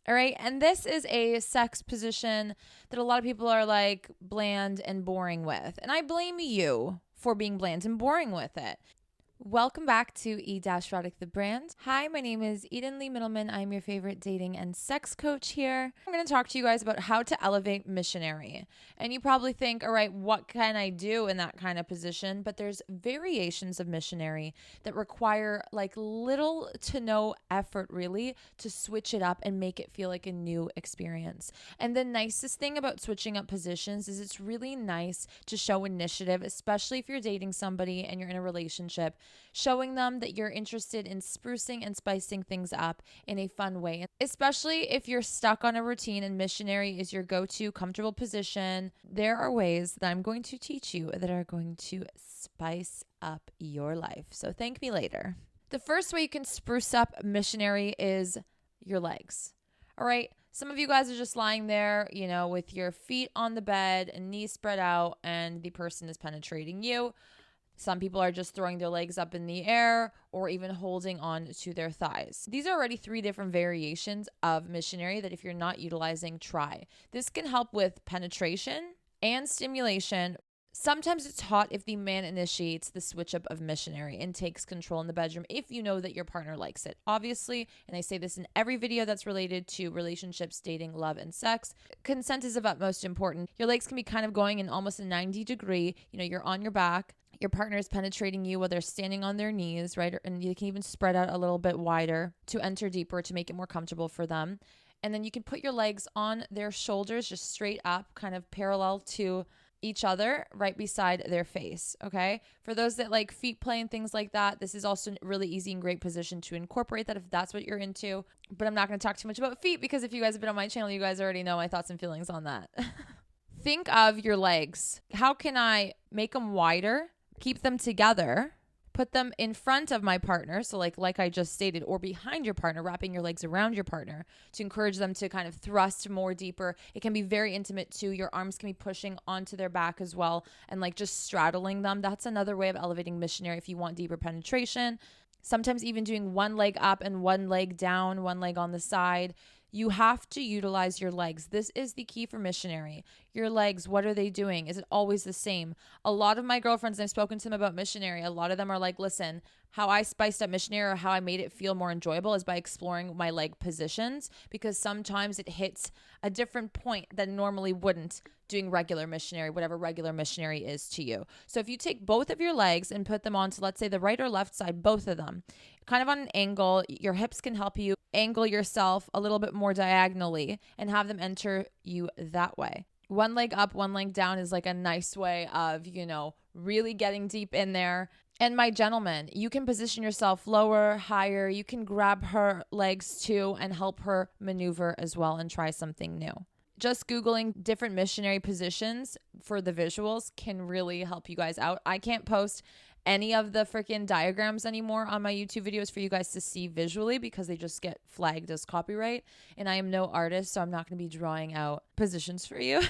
All right. And this is a sex position that a lot of people are like bland and boring with. And I blame you for being bland and boring with it. Welcome back to E-Erotic the brand. Hi, my name is Eden Lee Middleman. I'm your favorite dating and sex coach here. I'm going to talk to you guys about how to elevate missionary. And you probably think, all right, what can I do in that kind of position? But there's variations of missionary that require like little to no effort really to switch it up and make it feel like a new experience. And the nicest thing about switching up positions is it's really nice to show initiative, especially if you're dating somebody and you're in a relationship, showing them that you're interested in sprucing and spicing things up in a fun way. Especially if you're stuck on a routine and missionary is your go-to comfortable position, there are ways that I'm going to teach you that are going to spice up your life. So thank me later. The first way you can spruce up missionary is your legs. All right. Some of you guys are just lying there, with your feet on the bed and knees spread out, and the person is penetrating you. Some people are just throwing their legs up in the air or even holding on to their thighs. These are already 3 different variations of missionary that if you're not utilizing, try. This can help with penetration and stimulation. Sometimes it's hot if the man initiates the switch up of missionary and takes control in the bedroom if you know that your partner likes it. Obviously, and I say this in every video that's related to relationships, dating, love, and sex, consent is of utmost importance. Your legs can be kind of going in almost a 90-degree. You're on your back. Your partner is penetrating you while they're standing on their knees, right? And you can even spread out a little bit wider to enter deeper to make it more comfortable for them. And then you can put your legs on their shoulders, just straight up, kind of parallel to each other, right beside their face, okay? For those that like feet play and things like that, this is also a really easy and great position to incorporate that if that's what you're into. But I'm not going to talk too much about feet because if you guys have been on my channel, you guys already know my thoughts and feelings on that. Think of your legs. How can I make them wider? Keep them together, put them in front of my partner. So like I just stated, or behind your partner, wrapping your legs around your partner to encourage them to kind of thrust more deeper. It can be very intimate too. Your arms can be pushing onto their back as well and like just straddling them. That's another way of elevating missionary if you want deeper penetration. Sometimes even doing one leg up and one leg down, one leg on the side. You have to utilize your legs. This is the key for missionary. Your legs, what are they doing? Is it always the same? A lot of my girlfriends, I've spoken to them about missionary, a lot of them are like, listen, how I spiced up missionary or how I made it feel more enjoyable is by exploring my leg positions, because sometimes it hits a different point that normally wouldn't doing regular missionary, whatever regular missionary is to you. So if you take both of your legs and put them onto, let's say, the right or left side, both of them, kind of on an angle, your hips can help you angle yourself a little bit more diagonally and have them enter you that way. One leg up, one leg down is like a nice way of, really getting deep in there. And my gentlemen, you can position yourself lower, higher. You can grab her legs too and help her maneuver as well and try something new. Just Googling different missionary positions for the visuals can really help you guys out. I can't post any of the freaking diagrams anymore on my YouTube videos for you guys to see visually because they just get flagged as copyright. And I am no artist, so I'm not going to be drawing out positions for you.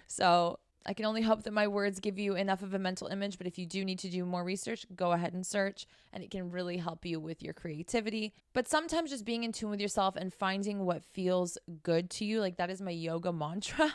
So I can only hope that my words give you enough of a mental image, but if you do need to do more research, go ahead and search, and it can really help you with your creativity. But sometimes just being in tune with yourself and finding what feels good to you, like that is my yoga mantra.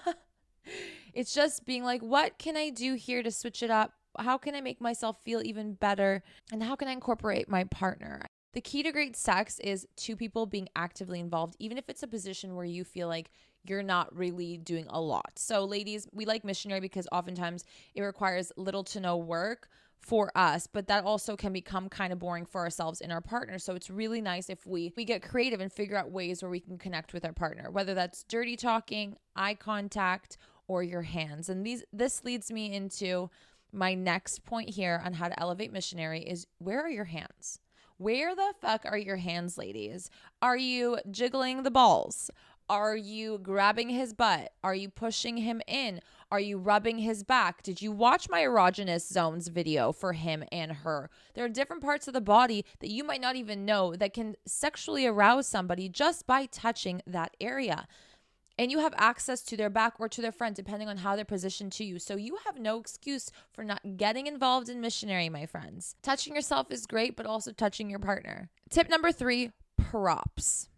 It's just being like, what can I do here to switch it up? How can I make myself feel even better? And how can I incorporate my partner? The key to great sex is 2 people being actively involved, even if it's a position where you feel like you're not really doing a lot. So ladies, we like missionary because oftentimes it requires little to no work for us, but that also can become kind of boring for ourselves and our partner. So it's really nice if we get creative and figure out ways where we can connect with our partner, whether that's dirty talking, eye contact, or your hands. And this leads me into my next point here on how to elevate missionary is, where are your hands? Where the fuck are your hands, ladies? Are you jiggling the balls? Are you grabbing his butt? Are you pushing him in? Are you rubbing his back? Did you watch my erogenous zones video for him and her? There are different parts of the body that you might not even know that can sexually arouse somebody just by touching that area. And you have access to their back or to their front, depending on how they're positioned to you. So you have no excuse for not getting involved in missionary, my friends. Touching yourself is great, but also touching your partner. Tip number 3, props.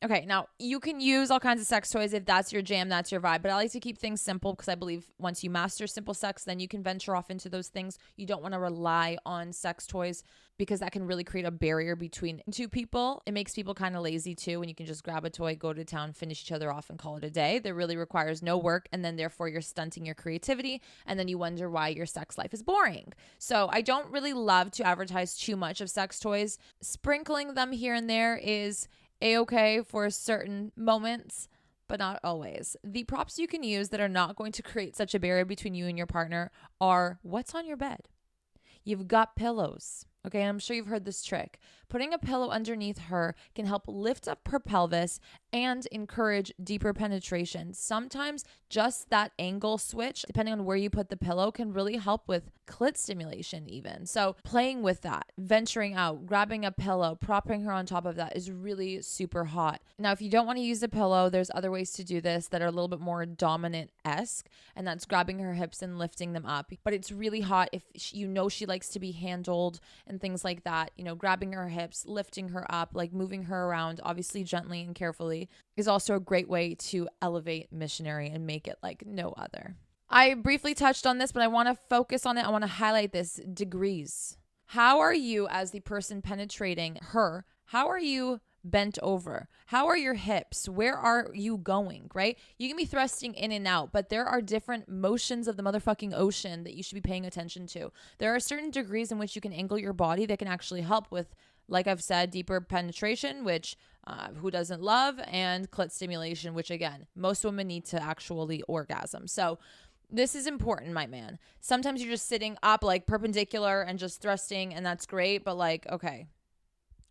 Okay, now you can use all kinds of sex toys if that's your jam, that's your vibe. But I like to keep things simple because I believe once you master simple sex, then you can venture off into those things. You don't want to rely on sex toys because that can really create a barrier between two people. It makes people kind of lazy too when you can just grab a toy, go to town, finish each other off, and call it a day. That really requires no work, and then therefore you're stunting your creativity, and then you wonder why your sex life is boring. So I don't really love to advertise too much of sex toys. Sprinkling them here and there is a-okay for certain moments, but not always. The props you can use that are not going to create such a barrier between you and your partner are what's on your bed. You've got pillows. Okay, I'm sure you've heard this trick. Putting a pillow underneath her can help lift up her pelvis and encourage deeper penetration. Sometimes just that angle switch, depending on where you put the pillow, can really help with clit stimulation even. So playing with that, venturing out, grabbing a pillow, propping her on top of that is really super hot. Now, if you don't want to use a pillow, there's other ways to do this that are a little bit more dominant-esque, and that's grabbing her hips and lifting them up. But it's really hot if you know she likes to be handled and things like that. You know, grabbing her hips, lifting her up, like moving her around, obviously gently and carefully, is also a great way to elevate Missionary and make it like no other. I briefly touched on this, but I want to focus on it. I want to highlight this: degrees. How are you as the person penetrating her? How are you bent over? How are your hips? Where are you going, right? You can be thrusting in and out, but there are different motions of the motherfucking ocean that you should be paying attention to. There are certain degrees in which you can angle your body that can actually help with, like I've said, deeper penetration, which who doesn't love, and clit stimulation, which again, most women need to actually orgasm. So this is important, my man. Sometimes you're just sitting up like perpendicular and just thrusting, and that's great, but like, okay,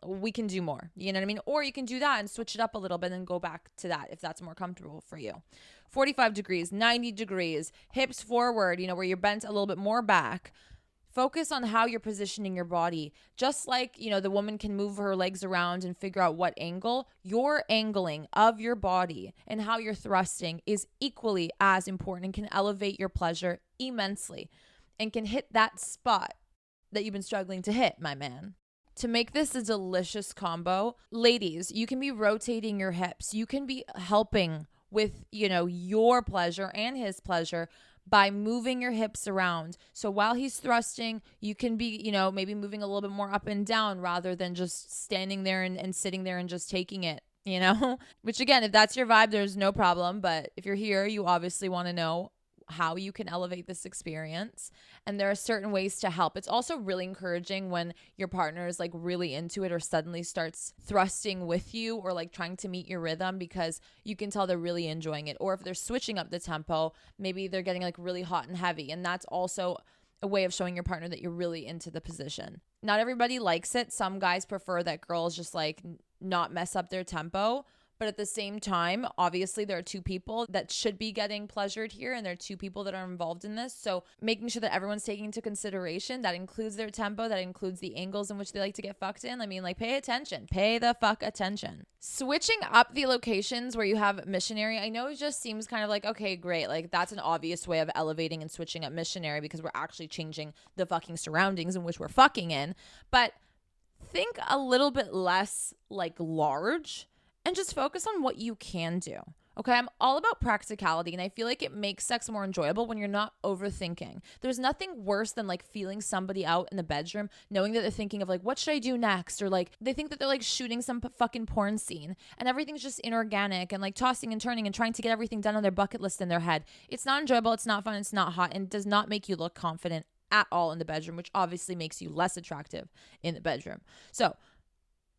we can do more. You know what I mean? Or you can do that and switch it up a little bit and go back to that if that's more comfortable for you. 45 degrees, 90 degrees, hips forward, you know, where you're bent a little bit more back. Focus on how you're positioning your body. Just like, you know, the woman can move her legs around and figure out what angle, your angling of your body and how you're thrusting is equally as important and can elevate your pleasure immensely and can hit that spot that you've been struggling to hit, my man. To make this a delicious combo, ladies, you can be rotating your hips. You can be helping with, you know, your pleasure and his pleasure by moving your hips around. So while he's thrusting, you can be, you know, maybe moving a little bit more up and down rather than just standing there and sitting there and just taking it, you know? Which again, if that's your vibe, there's no problem. But if you're here, you obviously want to know how you can elevate this experience. And there are certain ways to help. It's also really encouraging when your partner is like really into it or suddenly starts thrusting with you or like trying to meet your rhythm, because you can tell they're really enjoying it. Or if they're switching up the tempo, maybe they're getting like really hot and heavy. And that's also a way of showing your partner that you're really into the position. Not everybody likes it. Some guys prefer that girls just like not mess up their tempo. But at the same time, obviously, there are two people that should be getting pleasured here, and there are two people that are involved in this. So making sure that everyone's taking into consideration, that includes their tempo, that includes the angles in which they like to get fucked in. I mean, like, pay attention. Pay the fuck attention. Switching up the locations where you have Missionary, I know it just seems kind of like, okay, great. Like, that's an obvious way of elevating and switching up Missionary because we're actually changing the fucking surroundings in which we're fucking in. But think a little bit less, like, large, and just focus on what you can do. Okay, I'm all about practicality, and I feel like it makes sex more enjoyable when you're not overthinking. There's nothing worse than like feeling somebody out in the bedroom, knowing that they're thinking of like, what should I do next? Or like they think that they're like shooting some fucking porn scene and everything's just inorganic and like tossing and turning and trying to get everything done on their bucket list in their head. It's not enjoyable, it's not fun, it's not hot, and does not make you look confident at all in the bedroom, which obviously makes you less attractive in the bedroom. So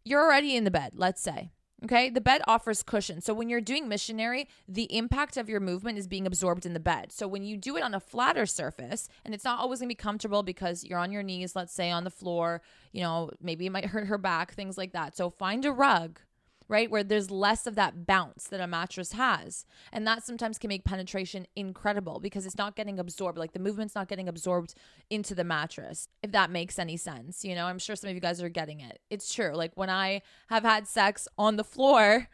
you're already in the bed, let's say. Okay, the bed offers cushion. So when you're doing Missionary, the impact of your movement is being absorbed in the bed. So when you do it on a flatter surface, and it's not always gonna be comfortable because you're on your knees, let's say on the floor, you know, maybe it might hurt her back, things like that. So find a rug, right, where there's less of that bounce that a mattress has. And that sometimes can make penetration incredible because it's not getting absorbed. Like the movement's not getting absorbed into the mattress, if that makes any sense. You know, I'm sure some of you guys are getting it. It's true. Like when I have had sex on the floor,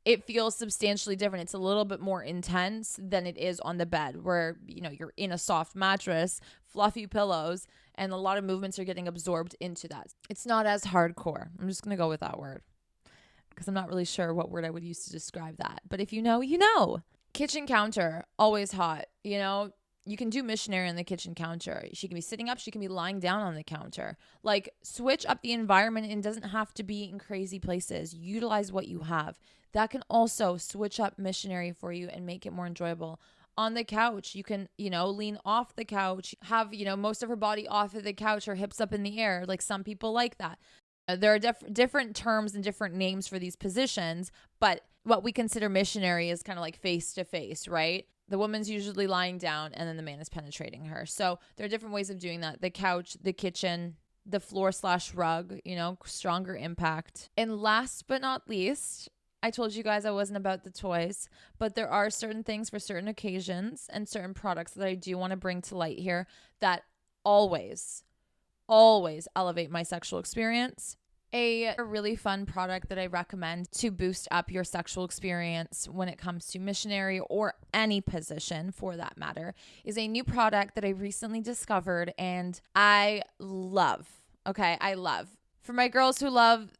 it feels substantially different. It's a little bit more intense than it is on the bed where, you know, you're in a soft mattress, fluffy pillows, and a lot of movements are getting absorbed into that. It's not as hardcore. I'm just going to go with that word. because I'm not really sure what word I would use to describe that. But if you know, you know. Kitchen counter, always hot. You know, you can do Missionary on the kitchen counter. She can be sitting up. She can be lying down on the counter. Like, switch up the environment. And it doesn't have to be in crazy places. Utilize what you have. That can also switch up Missionary for you and make it more enjoyable. On the couch, you can, lean off the couch, have, most of her body off of the couch, her hips up in the air. Like, some people like that. There are different terms and different names for these positions, but what we consider Missionary is kind of like face to face, right? The woman's usually lying down and then the man is penetrating her. So there are different ways of doing that. The couch, the kitchen, the floor/rug, stronger impact. And last but not least, I told you guys I wasn't about the toys, but there are certain things for certain occasions and certain products that I do want to bring to light here that always elevate my sexual experience. A really fun product that I recommend to boost up your sexual experience when it comes to Missionary or any position for that matter is a new product that I recently discovered and I love. Okay, I love. For my girls who love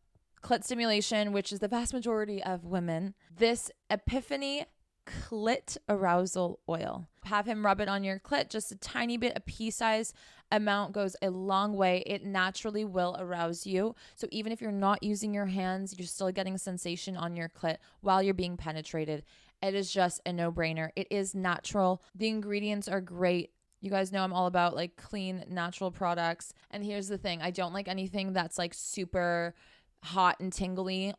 clit stimulation, which is the vast majority of women, this Epiphany clit arousal oil. Have him rub it on your clit, just a tiny bit, a pea-sized amount goes a long way. It naturally will arouse you. So even if you're not using your hands, you're still getting sensation on your clit while you're being penetrated. It is just a no-brainer. It is natural. The ingredients are great. You guys know I'm all about like clean, natural products. And here's the thing. I don't like anything that's like super hot and tingly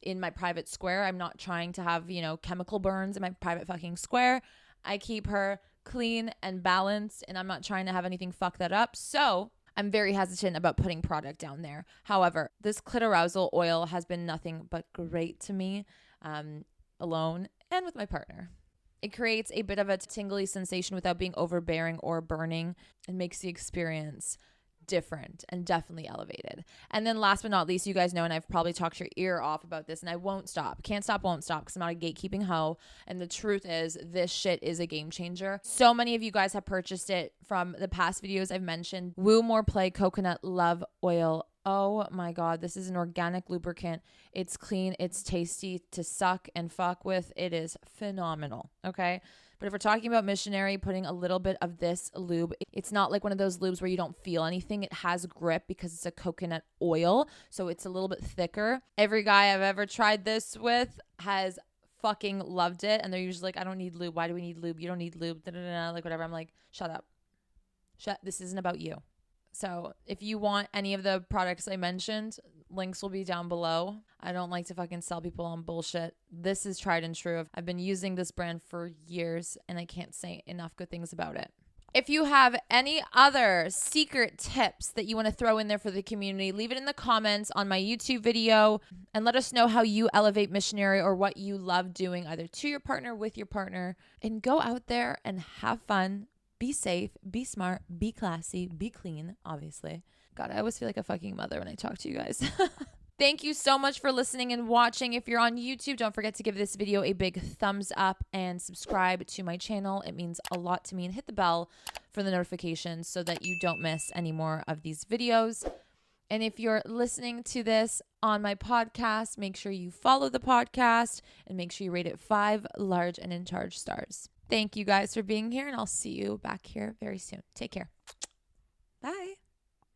in my private square. I'm not trying to have, chemical burns in my private fucking square. I keep her clean and balanced, and I'm not trying to have anything fuck that up. So I'm very hesitant about putting product down there. However, this clit arousal oil has been nothing but great to me, alone and with my partner. It creates a bit of a tingly sensation without being overbearing or burning and makes the experience different and definitely elevated. And then last but not least, you guys know, and I've probably talked your ear off about this, and I won't stop. Can't stop, won't stop, because I'm not a gatekeeping hoe. And the truth is, this shit is a game changer. So many of you guys have purchased it from the past videos I've mentioned. Woo More Play Coconut Love Oil. Oh my God, this is an organic lubricant. It's clean, it's tasty to suck and fuck with. It is phenomenal, okay? But if we're talking about Missionary, putting a little bit of this lube, it's not like one of those lubes where you don't feel anything. It has grip because it's a coconut oil, so it's a little bit thicker. Every guy I've ever tried this with has fucking loved it, and they're usually like, I don't need lube. Why do we need lube? You don't need lube. Da-da-da-da. Like whatever. I'm like, shut up. This isn't about you. So if you want any of the products I mentioned, links will be down below. I don't like to fucking sell people on bullshit. This is tried and true. I've been using this brand for years and I can't say enough good things about it. If you have any other secret tips that you want to throw in there for the community, leave it in the comments on my YouTube video and let us know how you elevate Missionary or what you love doing either to your partner, with your partner, and go out there and have fun. Be safe, be smart, be classy, be clean, obviously. God, I always feel like a fucking mother when I talk to you guys. Thank you so much for listening and watching. If you're on YouTube, don't forget to give this video a big thumbs up and subscribe to my channel. It means a lot to me. And hit the bell for the notifications so that you don't miss any more of these videos. And if you're listening to this on my podcast, make sure you follow the podcast and make sure you rate it 5 large and in charge stars. Thank you guys for being here, and I'll see you back here very soon. Take care.